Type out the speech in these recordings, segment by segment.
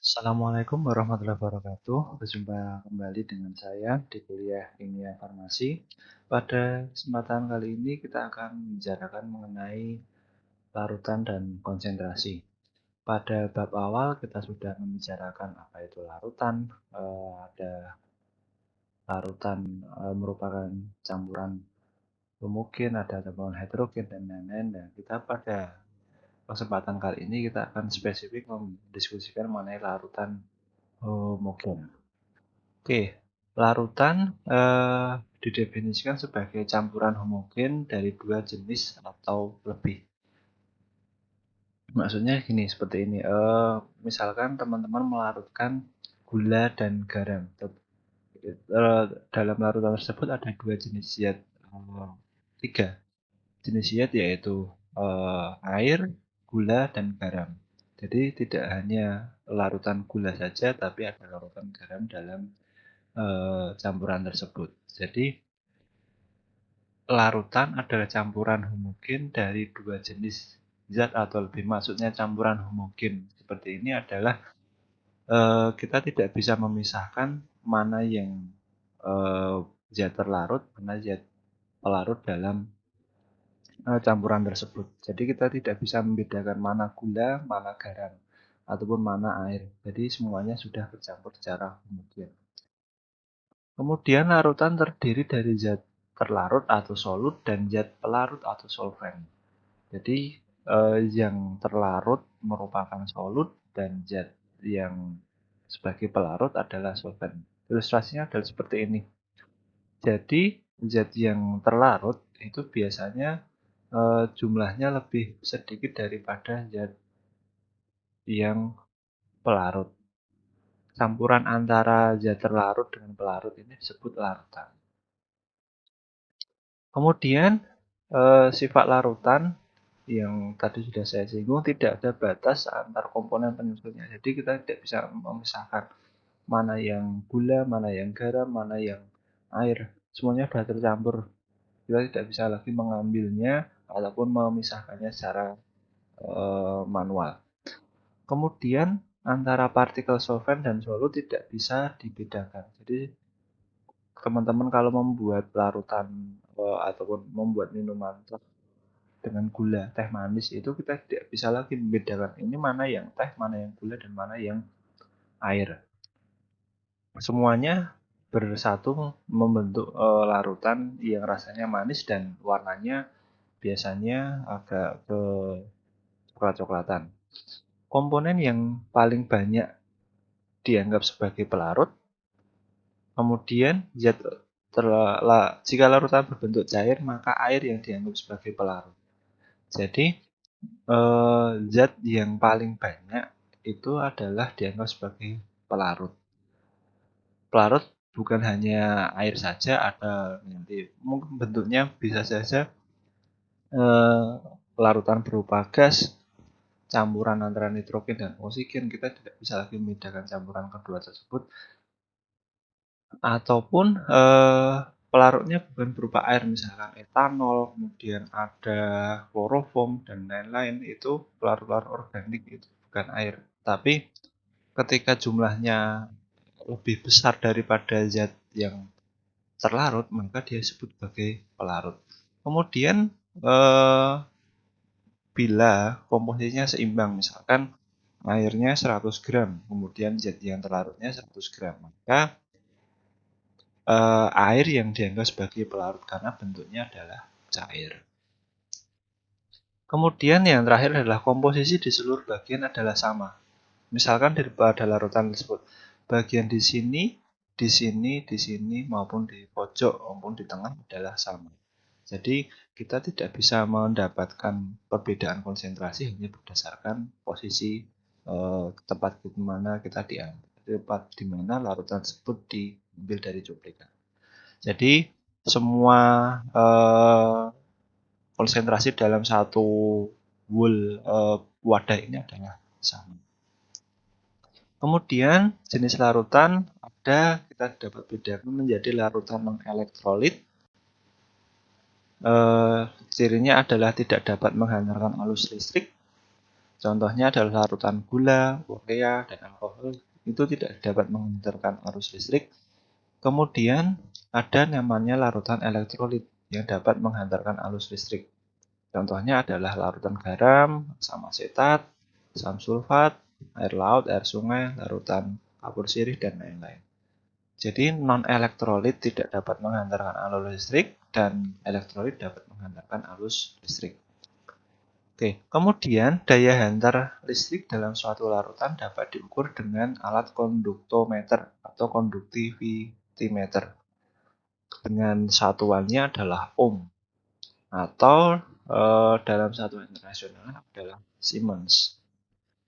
Assalamualaikum warahmatullahi wabarakatuh. Berjumpa kembali dengan saya di kuliah Kimia Farmasi. Pada kesempatan kali ini kita akan membicarakan mengenai larutan dan konsentrasi. Pada bab awal kita sudah membicarakan apa itu larutan. Ada larutan merupakan campuran homogen, ada campuran heterogen dan lain-lain. Dan kita pada kesempatan kali ini kita akan spesifik mendiskusikan mengenai larutan homogen. Oke, larutan didefinisikan sebagai campuran homogen dari dua jenis atau lebih. Maksudnya gini, seperti ini. Misalkan teman-teman melarutkan gula dan garam. Dalam larutan tersebut ada dua jenis zat, tiga jenis zat yaitu air, gula, dan garam. Jadi tidak hanya larutan gula saja, tapi ada larutan garam dalam campuran tersebut. Jadi larutan adalah campuran homogen dari dua jenis zat atau lebih. Maksudnya campuran homogen seperti ini adalah kita tidak bisa memisahkan mana yang zat terlarut, mana zat pelarut dalam campuran tersebut. Jadi kita tidak bisa membedakan mana gula, mana garam, ataupun mana air. Jadi semuanya sudah bercampur secara homogen. Kemudian larutan terdiri dari zat terlarut atau solut dan zat pelarut atau solvent. Jadi yang terlarut merupakan solut dan zat yang sebagai pelarut adalah solvent. Ilustrasinya adalah seperti ini. Jadi zat yang terlarut itu biasanya jumlahnya lebih sedikit daripada zat yang pelarut. Campuran antara zat terlarut dengan pelarut ini disebut larutan. Kemudian sifat larutan yang tadi sudah saya singgung, tidak ada batas antar komponen penyusunnya. Jadi kita tidak bisa memisahkan mana yang gula, mana yang garam, mana yang air. Semuanya sudah tercampur. Kita tidak bisa lagi mengambilnya ataupun memisahkannya secara manual. Kemudian antara partikel solvent dan solut tidak bisa dibedakan. Jadi teman-teman kalau membuat larutan ataupun membuat minuman dengan gula teh manis itu kita tidak bisa lagi membedakan ini mana yang teh, mana yang gula, dan mana yang air. Semuanya bersatu membentuk larutan yang rasanya manis dan warnanya biasanya agak ke coklat-coklatan. Komponen yang paling banyak dianggap sebagai pelarut, kemudian jika larutan berbentuk cair, maka air yang dianggap sebagai pelarut. Jadi zat yang paling banyak itu adalah dianggap sebagai pelarut. Pelarut bukan hanya air saja, ada nanti mungkin bentuknya bisa saja larutan berupa gas, campuran antara nitrogen dan oksigen. Kita tidak bisa lagi membedakan campuran kedua tersebut. Ataupun pelarutnya bukan berupa air, misalkan etanol, kemudian ada kloroform dan lain-lain, itu pelarut-pelarut organik, itu bukan air. Tapi ketika jumlahnya lebih besar daripada zat yang terlarut, maka dia disebut sebagai pelarut. Kemudian bila komposisinya seimbang, misalkan airnya 100 gram, kemudian zat yang terlarutnya 100 gram, maka air yang dianggap sebagai pelarut karena bentuknya adalah cair. Kemudian yang terakhir adalah komposisi di seluruh bagian adalah sama. Misalkan pada larutan tersebut, bagian di sini, di sini, di sini, maupun di pojok maupun di tengah adalah sama. Jadi kita tidak bisa mendapatkan perbedaan konsentrasi hanya berdasarkan posisi tempat di mana kita diambil, tempat di mana larutan tersebut diambil dari cuplikan. Jadi semua konsentrasi dalam satu wadah ini adalah sama. Kemudian jenis larutan ada, kita dapat bedakan menjadi larutan non-elektrolit. Cirinya adalah tidak dapat menghantarkan arus listrik. Contohnya adalah larutan gula, urea, dan alkohol itu tidak dapat menghantarkan arus listrik. Kemudian ada namanya larutan elektrolit yang dapat menghantarkan arus listrik. Contohnya adalah larutan garam, asam asetat, asam sulfat, air laut, air sungai, larutan kapur sirih, dan lain-lain. Jadi non-elektrolit tidak dapat menghantarkan arus listrik dan elektrolit dapat menghantarkan arus listrik. Oke, kemudian daya hantar listrik dalam suatu larutan dapat diukur dengan alat konduktometer atau konduktivimeter. Dengan satuannya adalah ohm atau dalam satuan internasional adalah Siemens.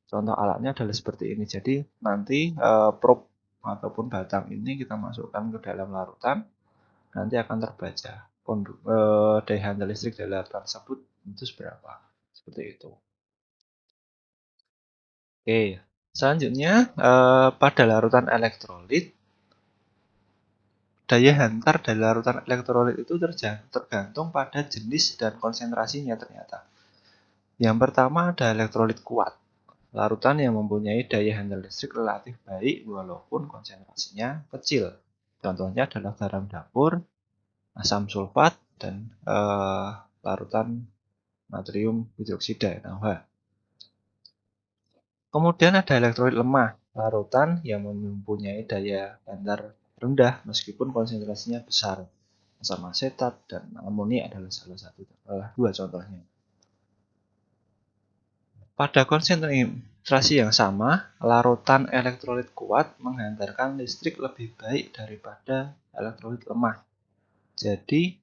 Contoh alatnya adalah seperti ini. Jadi nanti probe ataupun batang ini kita masukkan ke dalam larutan, nanti akan terbaca daya hantar listrik dari larutan tersebut itu seberapa. Seperti itu. Oke, selanjutnya pada larutan elektrolit, daya hantar dari larutan elektrolit itu tergantung pada jenis dan konsentrasinya ternyata. Yang pertama ada elektrolit kuat, larutan yang mempunyai daya hantar listrik relatif baik walaupun konsentrasinya kecil. Contohnya adalah garam dapur, asam sulfat, dan larutan natrium hidroksida (NaOH). Kemudian ada elektrolit lemah, larutan yang mempunyai daya hantar rendah meskipun konsentrasinya besar. Asam asetat dan amonia adalah dua contohnya. Pada konsentrasi yang sama, larutan elektrolit kuat menghantarkan listrik lebih baik daripada elektrolit lemah. Jadi,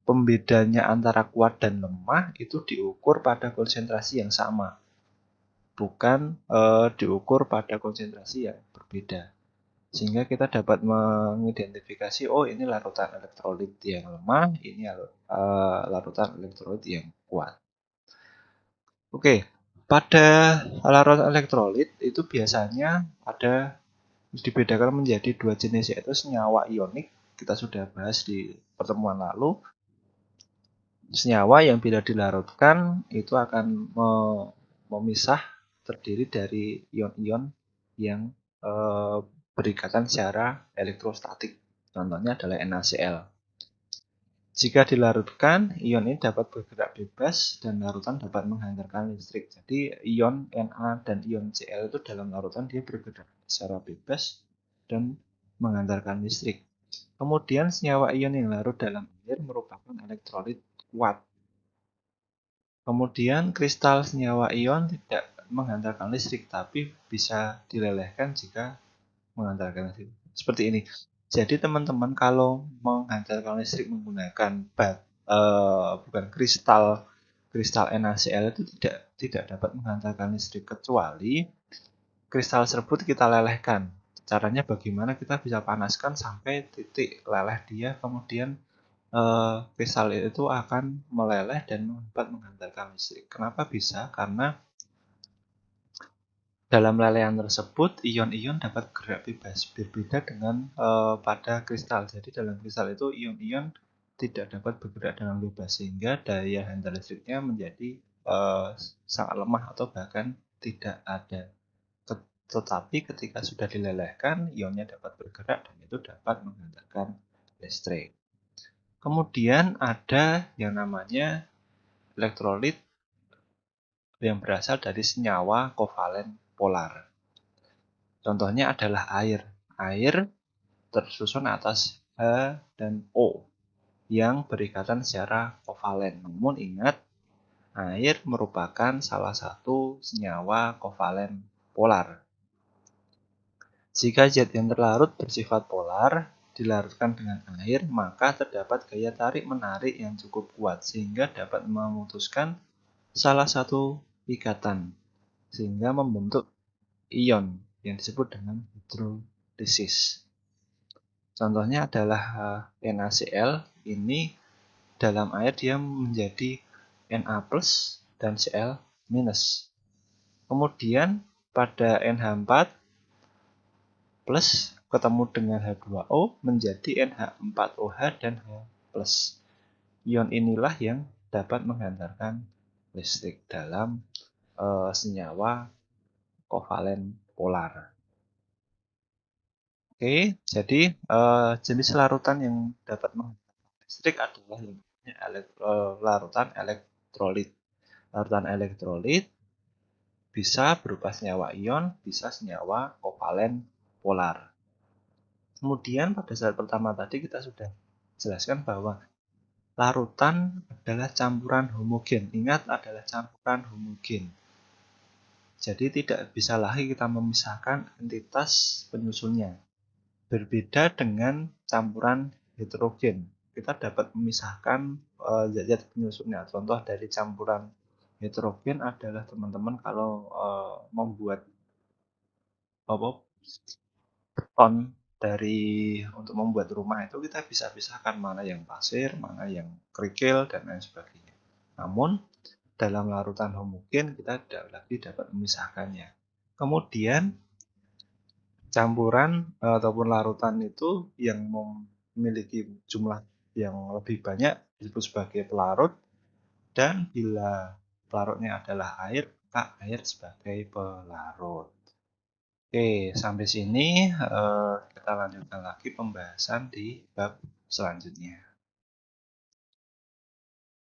pembedanya antara kuat dan lemah itu diukur pada konsentrasi yang sama, bukan diukur pada konsentrasi yang berbeda. Sehingga kita dapat mengidentifikasi, oh ini larutan elektrolit yang lemah, ini larutan elektrolit yang kuat. Oke, pada larutan elektrolit itu biasanya dibedakan menjadi dua jenis, yaitu senyawa ionik, kita sudah bahas di pertemuan lalu. Senyawa yang bila dilarutkan itu akan memisah, terdiri dari ion-ion yang berikatan secara elektrostatik. Contohnya adalah NaCl. Jika dilarutkan, ion ini dapat bergerak bebas dan larutan dapat menghantarkan listrik. Jadi ion Na dan ion Cl itu dalam larutan dia bergerak secara bebas dan menghantarkan listrik. Kemudian senyawa ion yang larut dalam air merupakan elektrolit kuat. Kemudian kristal senyawa ion tidak menghantarkan listrik, tapi bisa dilelehkan jika menghantarkan listrik. Seperti ini. Jadi teman-teman kalau menghantarkan listrik menggunakan bukan kristal NaCl itu tidak dapat menghantarkan listrik kecuali kristal tersebut kita lelehkan. Caranya bagaimana? Kita bisa panaskan sampai titik leleh dia, kemudian kristal itu akan meleleh dan dapat menghantarkan listrik. Kenapa bisa? Karena dalam lelehan tersebut, ion-ion dapat gerak bebas, berbeda dengan pada kristal. Jadi dalam kristal itu ion-ion tidak dapat bergerak dengan bebas, sehingga daya hantar listriknya menjadi sangat lemah atau bahkan tidak ada. Tetapi ketika sudah dilelehkan, ionnya dapat bergerak dan itu dapat menghantarkan listrik. Kemudian ada yang namanya elektrolit yang berasal dari senyawa kovalen polar. Contohnya adalah air. Air tersusun atas H dan O yang berikatan secara kovalen. Namun ingat, air merupakan salah satu senyawa kovalen polar. Jika zat yang terlarut bersifat polar dilarutkan dengan air, maka terdapat gaya tarik-menarik yang cukup kuat sehingga dapat memutuskan salah satu ikatan sehingga membentuk ion yang disebut dengan hidrolisis. Contohnya adalah NaCl. Ini dalam air dia menjadi Na+ dan Cl-. Kemudian pada NH4+ ketemu dengan H2O menjadi NH4OH dan H+. Ion inilah yang dapat menghantarkan listrik dalam senyawa kovalen polar. Oke, jadi jenis larutan yang dapat menghasilkan listrik adalah yang namanya larutan elektrolit. Larutan elektrolit bisa berupa senyawa ion, bisa senyawa kovalen polar. Kemudian pada saat pertama tadi kita sudah jelaskan bahwa larutan adalah campuran homogen. Ingat, adalah campuran homogen. Jadi tidak bisa lagi kita memisahkan entitas penyusunnya. Berbeda dengan campuran heterogen. Kita dapat memisahkan zat-zat penyusunnya. Contoh dari campuran heterogen adalah teman-teman kalau membuat beton untuk membuat rumah itu kita bisa pisahkan mana yang pasir, mana yang kerikil, dan lain sebagainya. Namun dalam larutan homogen kita tidak lagi dapat memisahkannya. Kemudian campuran ataupun larutan itu yang memiliki jumlah yang lebih banyak disebut sebagai pelarut, dan bila pelarutnya adalah air, maka air sebagai pelarut. Oke, sampai sini kita lanjutkan lagi pembahasan di bab selanjutnya.